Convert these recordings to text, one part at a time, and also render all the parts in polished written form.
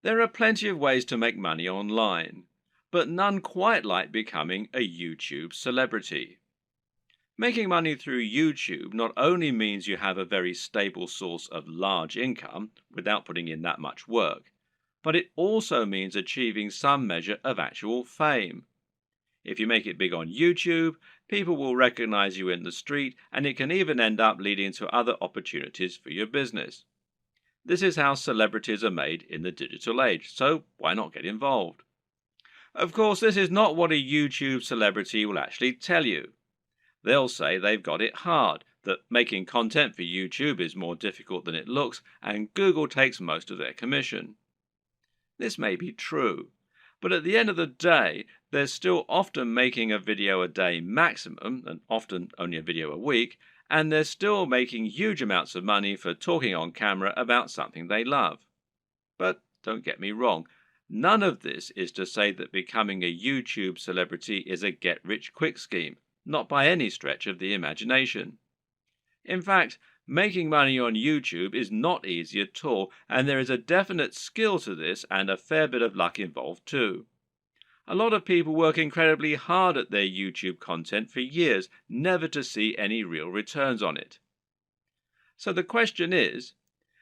There are plenty of ways to make money online, but none quite like becoming a YouTube celebrity. Making money through YouTube not only means you have a very stable source of large income without putting in that much work, but it also means achieving some measure of actual fame. If you make it big on YouTube, people will recognize you in the street, and it can even end up leading to other opportunities for your business. This is how celebrities are made in the digital age, so why not get involved? Of course, this is not what a YouTube celebrity will actually tell you. They'll say they've got it hard, that making content for YouTube is more difficult than it looks, and Google takes most of their commission. This may be true, but at the end of the day, they're still often making a video a day maximum, and often only a video a week, and they're still making huge amounts of money for talking on camera about something they love. But don't get me wrong, none of this is to say that becoming a YouTube celebrity is a get-rich-quick scheme, not by any stretch of the imagination. In fact, making money on YouTube is not easy at all, and there is a definite skill to this and a fair bit of luck involved too. A lot of people work incredibly hard at their YouTube content for years, never to see any real returns on it. So the question is,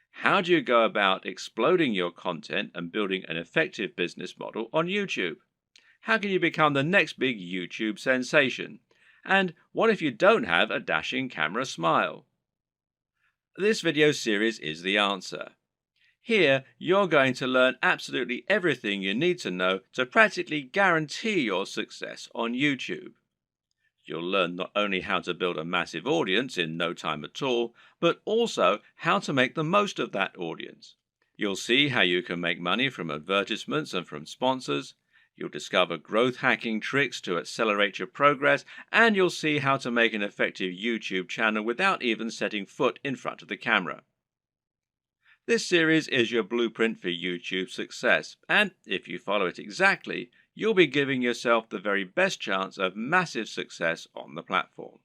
how do you go about exploding your content and building an effective business model on YouTube? How can you become the next big YouTube sensation? And what if you don't have a dashing camera smile? This video series is the answer. Here, you're going to learn absolutely everything you need to know to practically guarantee your success on YouTube. You'll learn not only how to build a massive audience in no time at all, but also how to make the most of that audience. You'll see how you can make money from advertisements and from sponsors. You'll discover growth hacking tricks to accelerate your progress, and you'll see how to make an effective YouTube channel without even setting foot in front of the camera. This series is your blueprint for YouTube success, and if you follow it exactly, you'll be giving yourself the very best chance of massive success on the platform.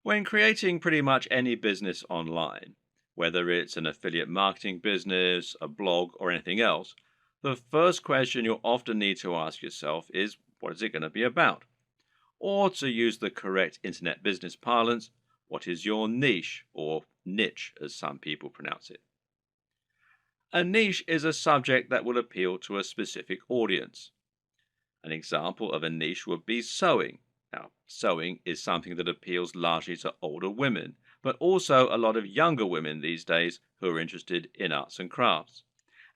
When creating pretty much any business online, whether it's an affiliate marketing business, a blog, or anything else, the first question you'll often need to ask yourself is, what is it going to be about? Or to use the correct internet business parlance, what is your niche, or niche as some people pronounce it? A niche is a subject that will appeal to a specific audience. An example of a niche would be sewing. Now, sewing is something that appeals largely to older women, but also a lot of younger women these days who are interested in arts and crafts.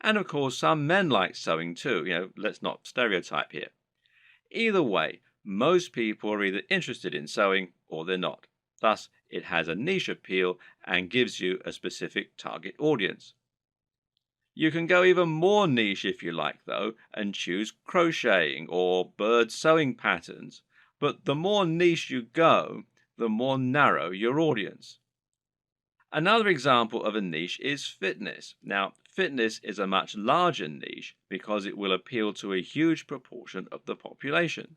And of course, some men like sewing too. Let's not stereotype here. Either way, most people are either interested in sewing or they're not. Thus, it has a niche appeal and gives you a specific target audience. You can go even more niche if you like, though, and choose crocheting or bird sewing patterns. But the more niche you go, the more narrow your audience. Another example of a niche is fitness. Now, fitness is a much larger niche because it will appeal to a huge proportion of the population.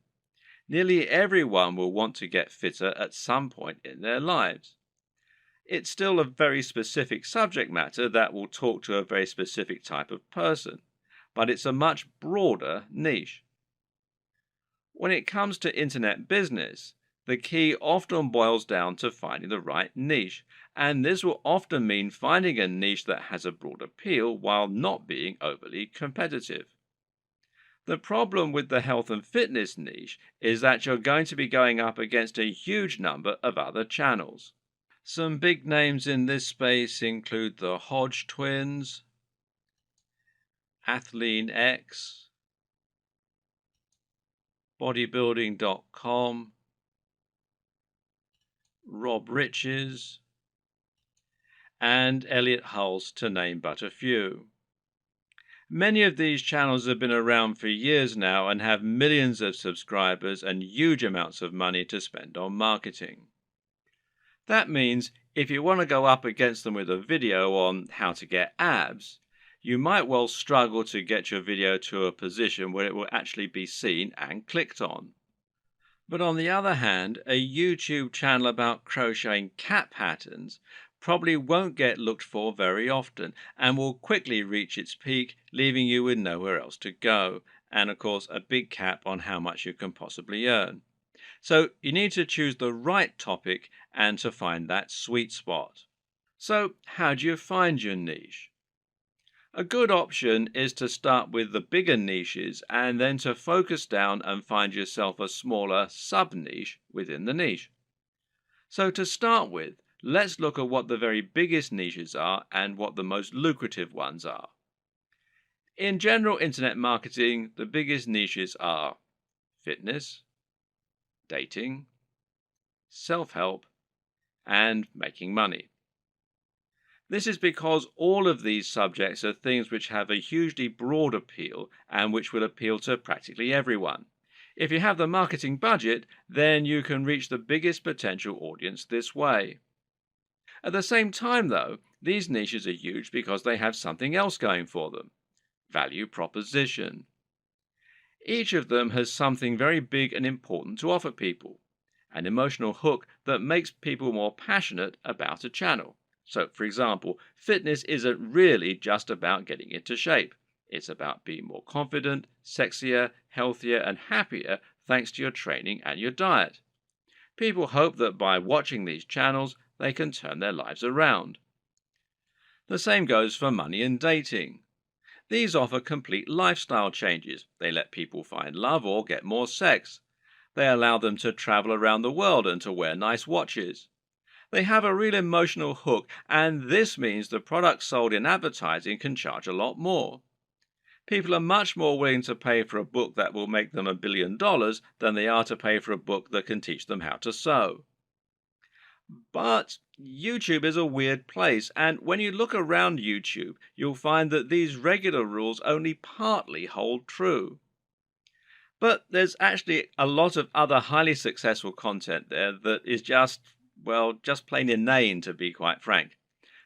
Nearly everyone will want to get fitter at some point in their lives. It's still a very specific subject matter that will talk to a very specific type of person, but it's a much broader niche. When it comes to internet business, the key often boils down to finding the right niche, and this will often mean finding a niche that has a broad appeal while not being overly competitive. The problem with the health and fitness niche is that you're going to be going up against a huge number of other channels. Some big names in this space include the Hodge twins, Athlean X, Bodybuilding.com, Rob Riches, and Elliot Hulse, to name but a few. Many of these channels have been around for years now and have millions of subscribers and huge amounts of money to spend on marketing. That means if you want to go up against them with a video on how to get abs, you might well struggle to get your video to a position where it will actually be seen and clicked on. But on the other hand, a YouTube channel about crocheting cat patterns probably won't get looked for very often and will quickly reach its peak, leaving you with nowhere else to go, and of course, a big cap on how much you can possibly earn. So, you need to choose the right topic and to find that sweet spot. So, how do you find your niche? A good option is to start with the bigger niches and then to focus down and find yourself a smaller sub niche within the niche. So, to start with, let's look at what the very biggest niches are and what the most lucrative ones are. In general internet marketing, the biggest niches are fitness, dating, self help, and making money. This is because all of these subjects are things which have a hugely broad appeal and which will appeal to practically everyone. If you have the marketing budget, then you can reach the biggest potential audience this way. At the same time, though, these niches are huge because they have something else going for them: value proposition. Each of them has something very big and important to offer people, an emotional hook that makes people more passionate about a channel. So, for example, fitness isn't really just about getting into shape. It's about being more confident, sexier, healthier, and happier thanks to your training and your diet. People hope that by watching these channels, they can turn their lives around. The same goes for money and dating. These offer complete lifestyle changes. They let people find love or get more sex. They allow them to travel around the world and to wear nice watches. They have a real emotional hook, and this means the products sold in advertising can charge a lot more. People are much more willing to pay for a book that will make them $1 billion than they are to pay for a book that can teach them how to sew. But YouTube is a weird place, and when you look around YouTube, you'll find that these regular rules only partly hold true. But there's actually a lot of other highly successful content there that is just, well, just plain inane, to be quite frank.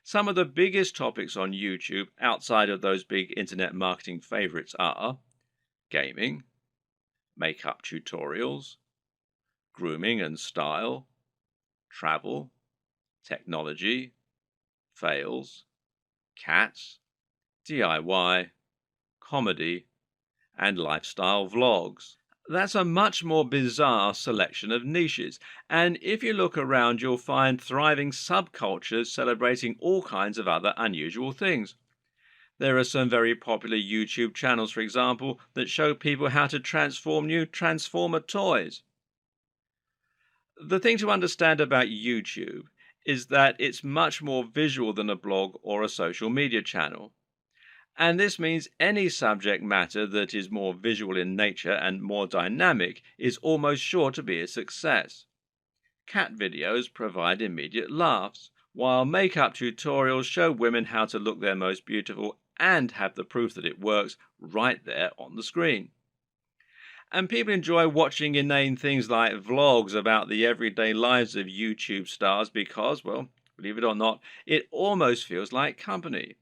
Some of the biggest topics on YouTube outside of those big internet marketing favorites are gaming, makeup tutorials, grooming and style, travel, technology, fails, cats, DIY, comedy, and lifestyle vlogs. That's a much more bizarre selection of niches, and if you look around, you'll find thriving subcultures celebrating all kinds of other unusual things. There are some very popular YouTube channels, for example, that show people how to transform new Transformer toys. The thing to understand about YouTube is that it's much more visual than a blog or a social media channel. And this means any subject matter that is more visual in nature and more dynamic is almost sure to be a success. Cat videos provide immediate laughs, while makeup tutorials show women how to look their most beautiful and have the proof that it works right there on the screen. And people enjoy watching inane things like vlogs about the everyday lives of YouTube stars because, well, believe it or not, it almost feels like company.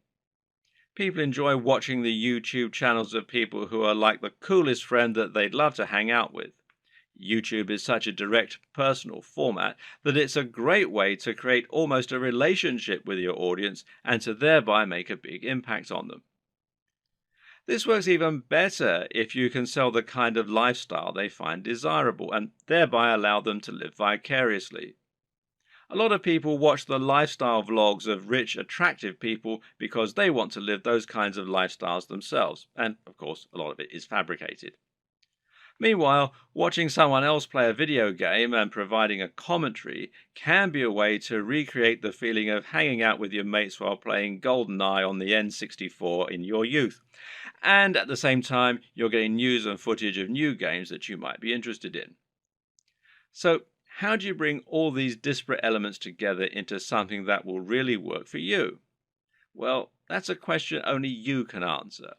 People enjoy watching the YouTube channels of people who are like the coolest friend that they'd love to hang out with. YouTube is such a direct, personal format that it's a great way to create almost a relationship with your audience and to thereby make a big impact on them. This works even better if you can sell the kind of lifestyle they find desirable and thereby allow them to live vicariously. A lot of people watch the lifestyle vlogs of rich, attractive people because they want to live those kinds of lifestyles themselves, and of course, a lot of it is fabricated. Meanwhile, watching someone else play a video game and providing a commentary can be a way to recreate the feeling of hanging out with your mates while playing GoldenEye on the N64 in your youth. And at the same time, you're getting news and footage of new games that you might be interested in. So, how do you bring all these disparate elements together into something that will really work for you? Well, that's a question only you can answer.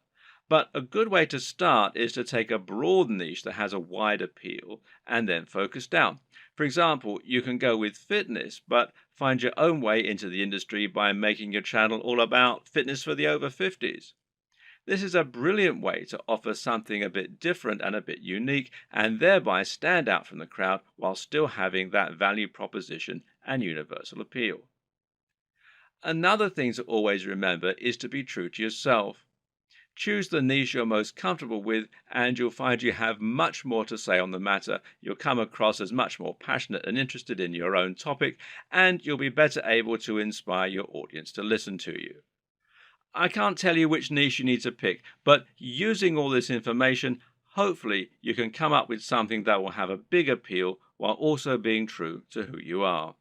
But a good way to start is to take a broad niche that has a wide appeal and then focus down. For example, you can go with fitness, but find your own way into the industry by making your channel all about fitness for the over 50s. This is a brilliant way to offer something a bit different and a bit unique, and thereby stand out from the crowd while still having that value proposition and universal appeal. Another thing to always remember is to be true to yourself. Choose the niche you're most comfortable with, and you'll find you have much more to say on the matter. You'll come across as much more passionate and interested in your own topic, and you'll be better able to inspire your audience to listen to you. I can't tell you which niche you need to pick, but using all this information, hopefully you can come up with something that will have a big appeal while also being true to who you are.